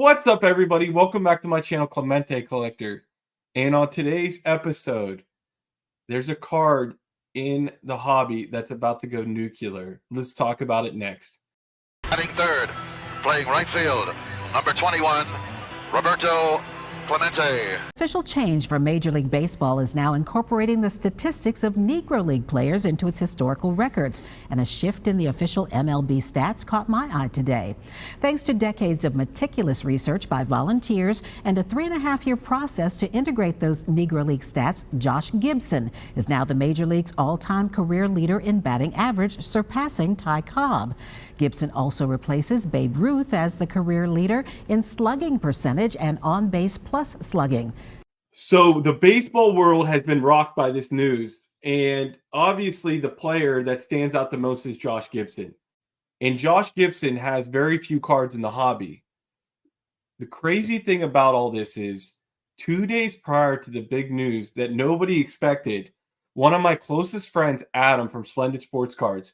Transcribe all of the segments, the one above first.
What's up, everybody? Welcome back to my channel, Clemente Collector. And on today's episode, there's a card in the hobby that's about to go nuclear. Let's talk about it next. Batting third, playing right field, number 21, Roberto Clemente. Official change for Major League Baseball is now incorporating the statistics of Negro League players into its historical records, and a shift in the official MLB stats caught my eye today. Thanks to decades of meticulous research by volunteers and a 3.5-year process to integrate those Negro League stats, Josh Gibson is now the Major League's all-time career leader in batting average, surpassing Ty Cobb. Gibson also replaces Babe Ruth as the career leader in slugging percentage and on-base plus slugging. So the baseball world has been rocked by this news, and obviously the player that stands out the most is Josh Gibson. And Josh Gibson has very few cards in the hobby. The crazy thing about all this is 2 days prior to the big news that nobody expected, one of my closest friends, Adam from Splendid Sports Cards,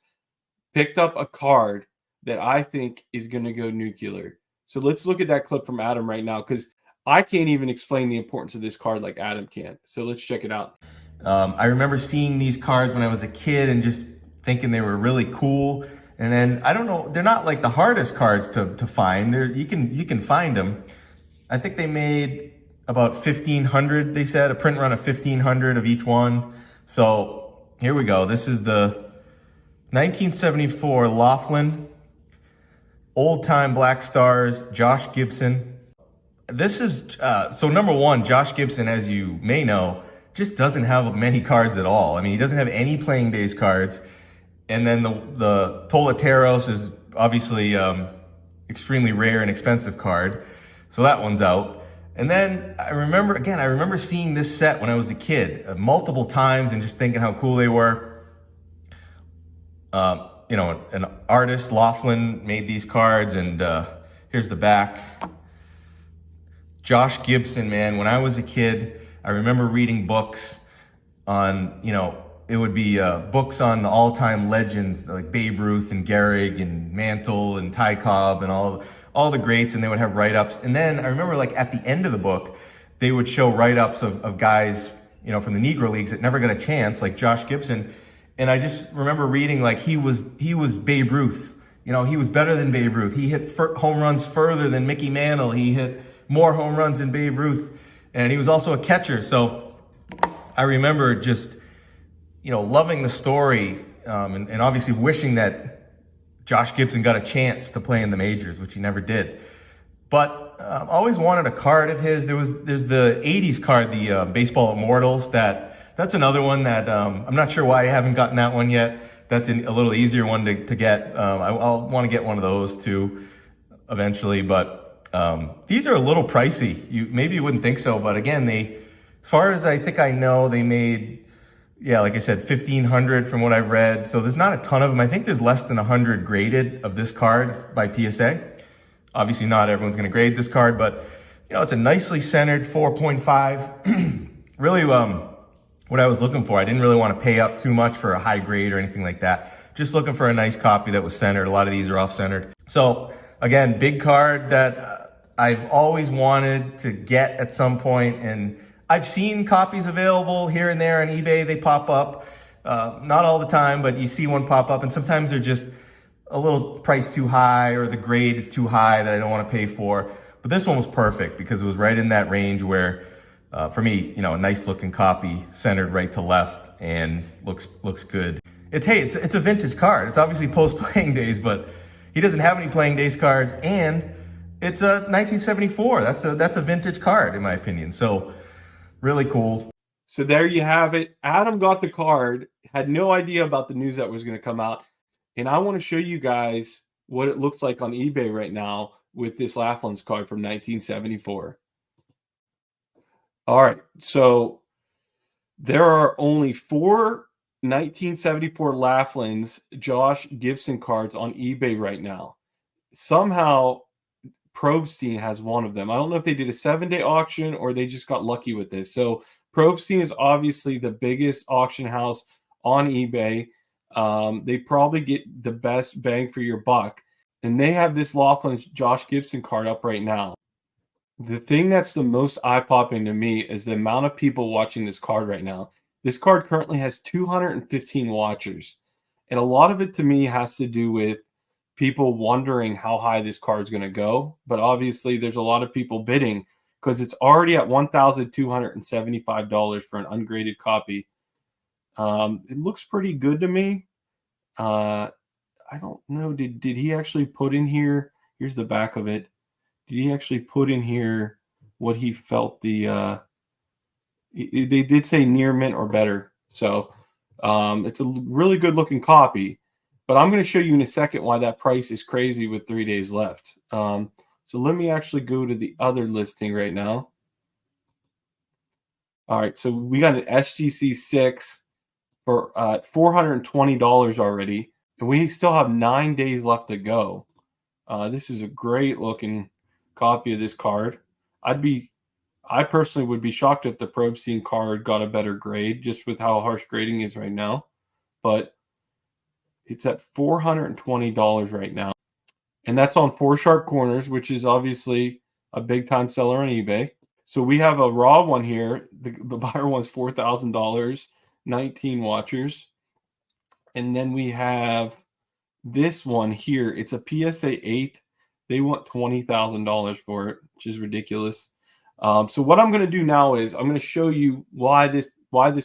picked up a card that I think is going to go nuclear. So let's look at that clip from Adam right now, because I can't even explain the importance of this card like Adam can. So let's check it out. I remember seeing these cards when I was a kid and just thinking they were really cool. And then, I don't know, they're not like the hardest cards to find. You can find them. I think they made about 1,500, they said, a print run of 1,500 of each one. So here we go. This is the 1974 Laughlin Old-Time Black Stars, Josh Gibson. This is, so number one, Josh Gibson, as you may know, just doesn't have many cards at all. I mean, he doesn't have any playing days cards. And then the Tolateros is obviously extremely rare and expensive card. So that one's out. And then I remember seeing this set when I was a kid multiple times and just thinking how cool they were. You know, an artist, Laughlin, made these cards, and here's the back. Josh Gibson, man, when I was a kid, I remember reading books on, you know, it would be books on all-time legends like Babe Ruth and Gehrig and Mantle and Ty Cobb and all the greats, and they would have write-ups. And then I remember, like, at the end of the book, they would show write-ups of guys, you know, from the Negro Leagues that never got a chance, like Josh Gibson. And I just remember reading, like, he was Babe Ruth. You know, he was better than Babe Ruth. He hit home runs further than Mickey Mantle. He hit more home runs than Babe Ruth. And he was also a catcher. So I remember just, you know, loving the story and obviously wishing that Josh Gibson got a chance to play in the majors, which he never did. But always wanted a card of his. There's the 80s card, the Baseball Immortals, that's another one that I'm not sure why I haven't gotten that one yet. That's a little easier one to get. I'll want to get one of those too eventually, but these are a little pricey. Maybe you wouldn't think so, but again, as far as I think I know, they made, yeah, like I said, 1,500 from what I've read. So there's not a ton of them. I think there's less than 100 graded of this card by PSA. Obviously not everyone's going to grade this card, but you know, it's a nicely centered 4.5. Really, what I was looking for. I didn't really want to pay up too much for a high grade or anything like that. Just looking for a nice copy that was centered. A lot of these are off-centered. So again, big card that I've always wanted to get at some point, and I've seen copies available here and there on eBay. They pop up, not all the time, but you see one pop up, and sometimes they're just a little price too high, or the grade is too high that I don't want to pay for. But this one was perfect because it was right in that range where, for me, you know, a nice looking copy centered right to left and looks good. It's a vintage card. It's obviously post playing days, but he doesn't have any playing days cards, and it's a 1974. That's a vintage card in my opinion. So really cool. So there you have it. Adam got the card, had no idea about the news that was going to come out. And I want to show you guys what it looks like on eBay right now with this Laughlin's card from 1974. All right, so there are only 4 1974 Laughlin's Josh Gibson cards on eBay right now. Somehow, Probstein has one of them. I don't know if they did a 7-day auction or they just got lucky with this. So Probstein is obviously the biggest auction house on eBay. They probably get the best bang for your buck. And they have this Laughlin's Josh Gibson card up right now. The thing that's the most eye-popping to me is the amount of people watching this card right now. This card currently has 215 watchers, and a lot of it to me has to do with people wondering how high this card's going to go. But obviously, there's a lot of people bidding because it's already at $1,275 for an ungraded copy. It looks pretty good to me. I don't know. Did he actually put in here? Here's the back of it. Did he actually put in here what he felt the they did say near mint or better. So it's a really good looking copy, but I'm going to show you in a second why that price is crazy with 3 days left. So let me actually go to the other listing right now. All right, so we got an SGC 6 for $420 already, and we still have 9 days left to go. This is a great looking copy of this card. I personally would be shocked if the Probstein card got a better grade just with how harsh grading is right now. But it's at $420 right now. And that's on 4 sharp corners, which is obviously a big time seller on eBay. So we have a raw one here. The buyer wants $4,000, 19 watchers. And then we have this one here. It's a PSA 8. They want $20,000 for it, which is ridiculous. So what I'm going to do now is I'm going to show you why this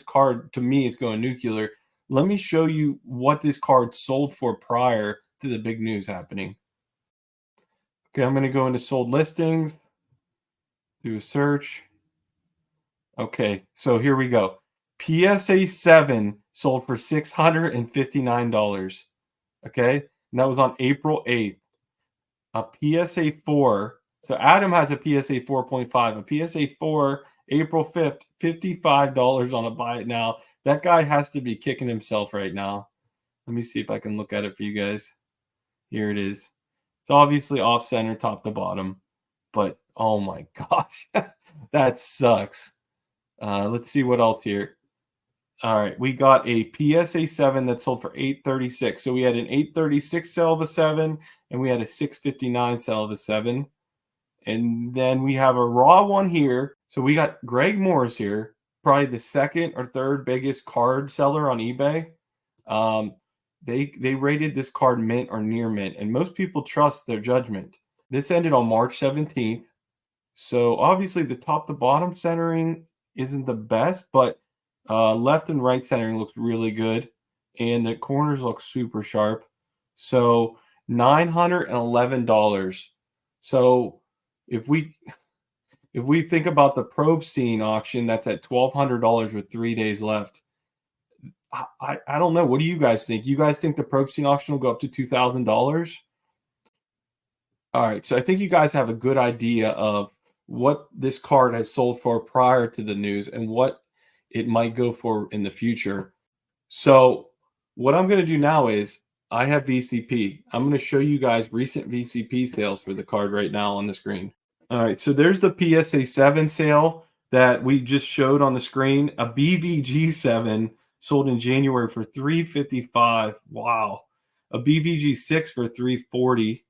card to me is going nuclear. Let me show you what this card sold for prior to the big news happening. Okay, I'm going to go into sold listings, do a search. Okay, so here we go. PSA 7 sold for $659. Okay, and that was on April 8th. A PSA 4. So Adam has a PSA 4.5. A PSA 4, April 5th, $55 on a buy it now. That guy has to be kicking himself right now. Let me see if I can look at it for you guys. Here it is. It's obviously off center, top to bottom. But oh my gosh, that sucks. Let's see what else here. All right, we got a PSA 7 that sold for $836. So we had an $836 sale of a 7, and we had a $659 sale of a 7. And then we have a raw one here. So we got Greg Morris here, probably the second or third biggest card seller on eBay. They rated this card mint or near mint, and most people trust their judgment. This ended on March 17th. So obviously the top to bottom centering isn't the best, but left and right centering looks really good, and the corners look super sharp. So $911. So if we think about the Probstein auction, that's at $1,200 with 3 days left. I don't know. What do you guys think? You guys think the Probstein auction will go up to $2,000? All right, so I think you guys have a good idea of what this card has sold for prior to the news and what it might go for in the future. So what I'm going to do now is I have VCP. I'm going to show you guys recent VCP sales for the card right now on the screen. All right, so there's the PSA 7 sale that we just showed on the screen. A BVG 7 sold in January for $355. Wow. A BVG 6 for $340.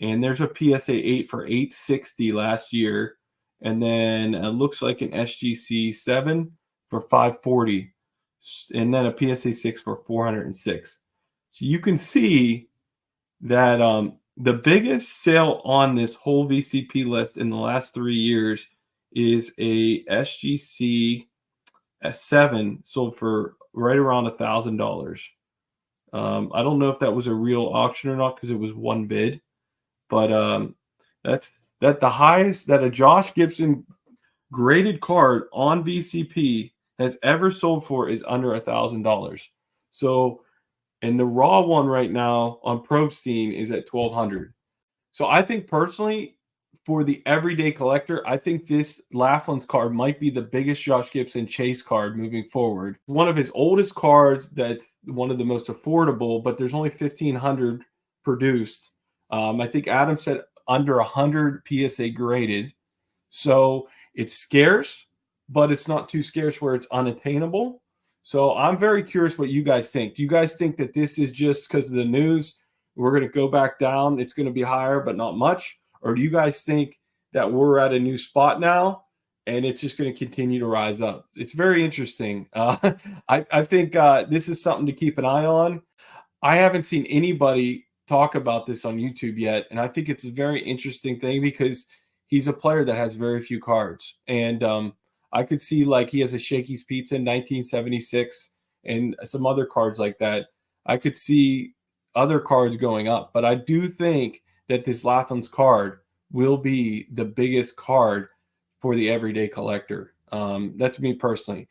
And there's a PSA 8 for $860 last year. And then it looks like an SGC 7 for $540. And then a PSA 6 for $406. So you can see that the biggest sale on this whole VCP list in the last 3 years is a SGC S7 sold for right around $1,000. I don't know if that was a real auction or not because it was one bid, but that's the highest that a Josh Gibson graded card on VCP has ever sold for is under $1,000. So, and the raw one right now on Probstein is at $1,200. So I think personally, for the everyday collector, I think this Laughlin's card might be the biggest Josh Gibson chase card moving forward. One of his oldest cards that's one of the most affordable, but there's only 1,500 produced. I think Adam said under 100 PSA graded. So it's scarce, but it's not too scarce where it's unattainable. So I'm very curious what you guys think. Do you guys think that this is just because of the news, we're going to go back down, it's going to be higher, but not much? Or do you guys think that we're at a new spot now, and it's just going to continue to rise up. It's very interesting. I think this is something to keep an eye on. I haven't seen anybody talk about this on YouTube yet, and I think it's a very interesting thing because he's a player that has very few cards, and I could see like he has a Shakey's Pizza in 1976 and some other cards like that. I could see other cards going up, but I do think that this Laughlin's card will be the biggest card for the everyday collector. That's me personally.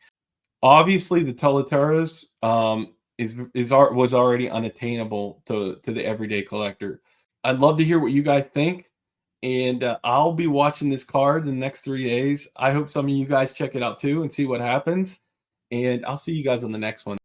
Obviously, the Teleteros was already unattainable to the everyday collector. I'd love to hear what you guys think, and I'll be watching this card in the next 3 days. I hope some of you guys check it out too and see what happens. And I'll see you guys on the next one.